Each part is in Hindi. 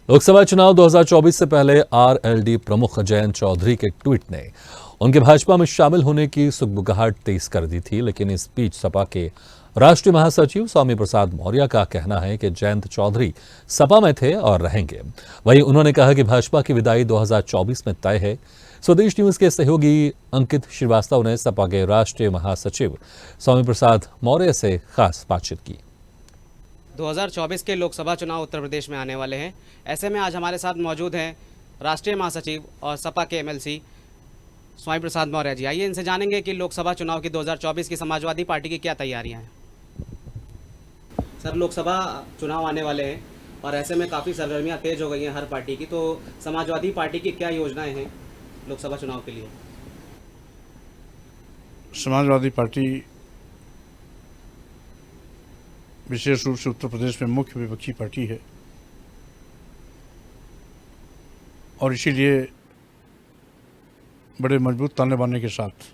लोकसभा चुनाव 2024 से पहले आरएलडी प्रमुख जयंत चौधरी के ट्वीट ने उनके भाजपा में शामिल होने की सुगबुगाहट तेज कर दी थी। लेकिन इस बीच सपा के राष्ट्रीय महासचिव स्वामी प्रसाद मौर्य का कहना है कि जयंत चौधरी सपा में थे और रहेंगे। वहीं उन्होंने कहा कि भाजपा की विदाई 2024 में तय है। स्वदेश न्यूज के सहयोगी अंकित श्रीवास्तव ने सपा के राष्ट्रीय महासचिव स्वामी प्रसाद मौर्य से खास बातचीत की। 2024 के लोकसभा चुनाव उत्तर प्रदेश में आने वाले हैं। ऐसे में आज हमारे साथ मौजूद हैं राष्ट्रीय महासचिव और सपा के एमएलसी स्वामी प्रसाद मौर्य जी। आइए इनसे जानेंगे कि लोकसभा चुनाव की 2024 की समाजवादी पार्टी की क्या तैयारियां हैं। सर, लोकसभा चुनाव आने वाले हैं और ऐसे में काफ़ी सरगर्मियां तेज हो गई हैं हर पार्टी की, तो समाजवादी पार्टी की क्या योजनाएं हैं लोकसभा चुनाव के लिए? समाजवादी पार्टी विशेष रूप से उत्तर प्रदेश में मुख्य विपक्षी पार्टी है और इसीलिए बड़े मजबूत ताने बाने के साथ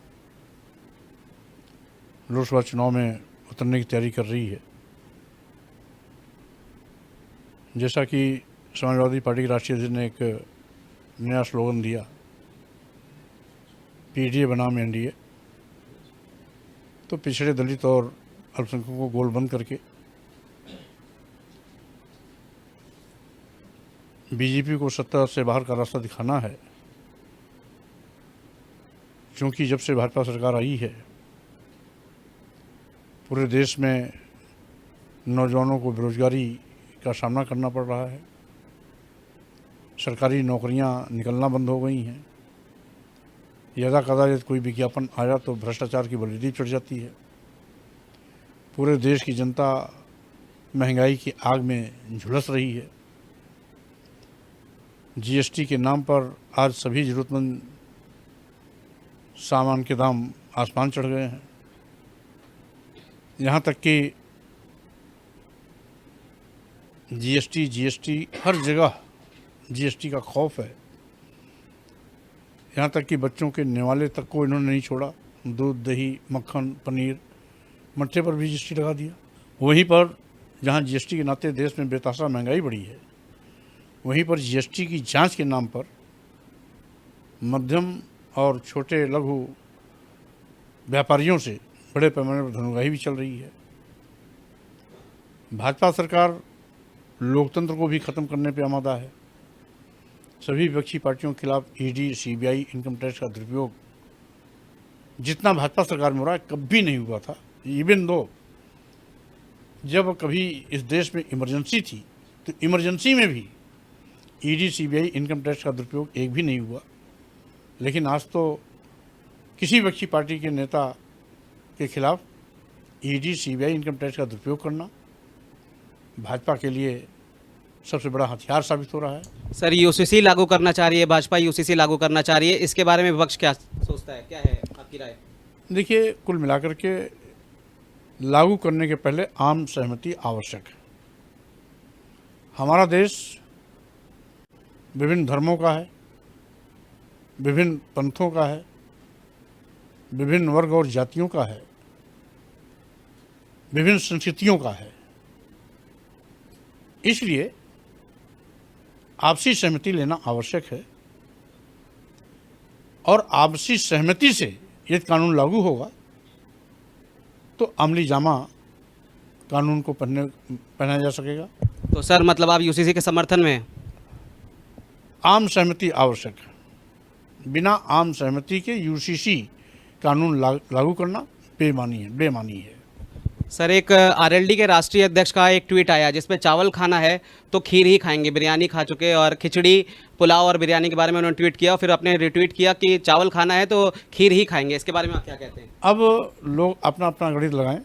लोकसभा चुनाव में उतरने की तैयारी कर रही है। जैसा कि समाजवादी पार्टी के राष्ट्रीय अध्यक्ष ने एक नया स्लोगन दिया, पीडीए बनाम एनडीए, तो पिछड़े दलित और अल्पसंख्यकों को गोलबंद करके बीजेपी को सत्ता से बाहर का रास्ता दिखाना है। क्योंकि जब से भाजपा सरकार आई है पूरे देश में नौजवानों को बेरोजगारी का सामना करना पड़ रहा है, सरकारी नौकरियां निकलना बंद हो गई हैं, यदा कदाचित कोई विज्ञापन आया तो भ्रष्टाचार की बलिदानी चढ़ जाती है, पूरे देश की जनता महंगाई की आग में झुलस रही है, जीएसटी के नाम पर आज सभी जरूरतमंद सामान के दाम आसमान चढ़ गए हैं। यहाँ तक कि जीएसटी हर जगह जीएसटी का खौफ है। यहाँ तक कि बच्चों के नेवाले तक को इन्होंने नहीं छोड़ा। दूध, दही, मक्खन, पनीर, मट्ठे पर भी जीएसटी लगा दिया। वहीं पर जहाँ जीएसटी के नाते देश में बेतहाशा महंगाई बढ़ी है, वहीं पर जीएसटी की जांच के नाम पर मध्यम और छोटे लघु व्यापारियों से बड़े पैमाने पर धनउगाही भी चल रही है। भाजपा सरकार लोकतंत्र को भी ख़त्म करने पर आमादा है। सभी विपक्षी पार्टियों के खिलाफ ईडी, सीबीआई, इनकम टैक्स का दुरुपयोग जितना भाजपा सरकार में हो रहा है कभी नहीं हुआ था। इवन दो जब कभी इस देश में इमरजेंसी थी तो इमरजेंसी में भी ईडी, सीबीआई, इनकम टैक्स का दुरुपयोग एक भी नहीं हुआ। लेकिन आज तो किसी विपक्षी पार्टी के नेता के खिलाफ ईडी, सीबीआई, इनकम टैक्स का दुरुपयोग करना भाजपा के लिए सबसे बड़ा हथियार साबित हो रहा है। सर, यूसीसी लागू करना चाह रही है भाजपा, यूसीसी लागू करना चाह रही है, इसके बारे में विपक्ष क्या सोचता है, क्या है आपकी राय? देखिए, कुल मिलाकर के लागू करने के पहले आम सहमति आवश्यक है। हमारा देश विभिन्न धर्मों का है, विभिन्न पंथों का है, विभिन्न वर्ग और जातियों का है, विभिन्न संस्कृतियों का है। इसलिए आपसी सहमति लेना आवश्यक है और आपसी सहमति से यदि कानून लागू होगा तो अमली जामा कानून को पहनाया जा सकेगा। तो सर, मतलब आप यूसीसी के समर्थन में हैं? आम सहमति आवश्यक है। बिना आम सहमति के यूसीसी कानून लागू करना बेमानी है। सर, एक आरएलडी के राष्ट्रीय अध्यक्ष का एक ट्वीट आया जिसमें चावल खाना है तो खीर ही खाएंगे, बिरयानी खा चुके, और खिचड़ी, पुलाव और बिरयानी के बारे में उन्होंने ट्वीट किया और फिर अपने रिट्वीट किया कि चावल खाना है तो खीर ही खाएंगे। इसके बारे में आप क्या कहते हैं? अब लोग अपना अपना गणित लगाएं,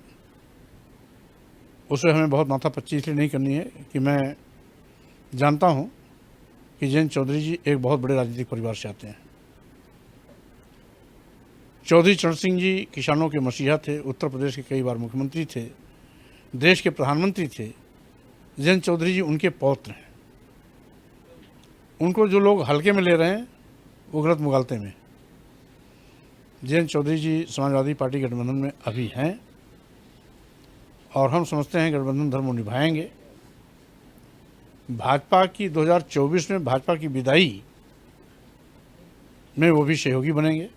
उसे हमें बहुत माथापच्ची इसलिए नहीं करनी है कि मैं जानता हूं कि जयंत चौधरी जी एक बहुत बड़े राजनीतिक परिवार से आते हैं। चौधरी चरण सिंह जी किसानों के मसीहा थे, उत्तर प्रदेश के कई बार मुख्यमंत्री थे, देश के प्रधानमंत्री थे। जयंत चौधरी जी उनके पौत्र हैं। उनको जो लोग हल्के में ले रहे हैं वो गलत मुगालते में। जयंत चौधरी जी समाजवादी पार्टी गठबंधन में अभी हैं और हम समझते हैं गठबंधन धर्म निभाएंगे भाजपा की 2024 में भाजपा की विदाई में वो भी सहयोगी बनेंगे।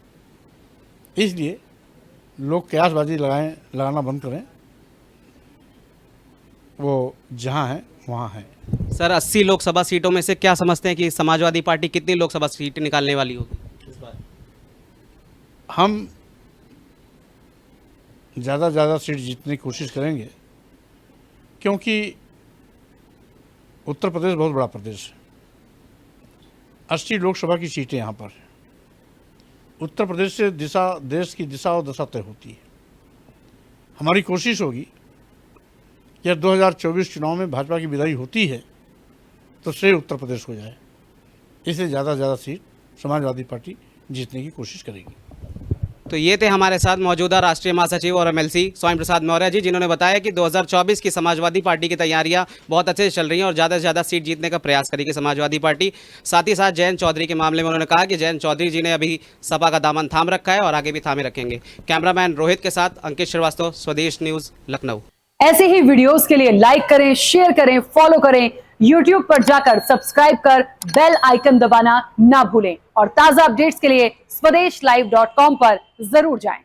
इसलिए लोग कयासबाजी लगाना बंद करें, वो जहां है वहां है। सर 80 लोकसभा सीटों में से क्या समझते हैं कि समाजवादी पार्टी कितनी लोकसभा सीट निकालने वाली होगी इस बार? हम ज़्यादा से ज़्यादा सीट जीतने की कोशिश करेंगे, क्योंकि उत्तर प्रदेश बहुत बड़ा प्रदेश है। 80 लोकसभा की सीटें यहाँ पर हैं। उत्तर प्रदेश से देश की दिशा और दशा तय होती है। हमारी कोशिश होगी कि 2024 चुनाव में भाजपा की विदाई होती है तो श्रेय उत्तर प्रदेश को जाए। इसलिए ज़्यादा से ज़्यादा सीट समाजवादी पार्टी जीतने की कोशिश करेगी। तो ये थे हमारे साथ मौजूदा राष्ट्रीय महासचिव और एमएलसी स्वामी प्रसाद मौर्य जी, जिन्होंने बताया कि 2024 की समाजवादी पार्टी की तैयारियां बहुत अच्छे से चल रही हैं और ज़्यादा से ज़्यादा सीट जीतने का प्रयास करेगी समाजवादी पार्टी। साथ ही साथ जयंत चौधरी के मामले में उन्होंने कहा कि जयंत चौधरी जी ने अभी सपा का दामन थाम रखा है और आगे भी थामे रखेंगे। कैमरामैन रोहित के साथ अंकित श्रीवास्तव, स्वदेश न्यूज़, लखनऊ। ऐसे ही वीडियोस के लिए लाइक करें, शेयर करें, फॉलो करें, YouTube पर जाकर सब्सक्राइब कर बेल आइकन दबाना ना भूलें और ताजा अपडेट्स के लिए SwadeshLive.com पर जरूर जाएं।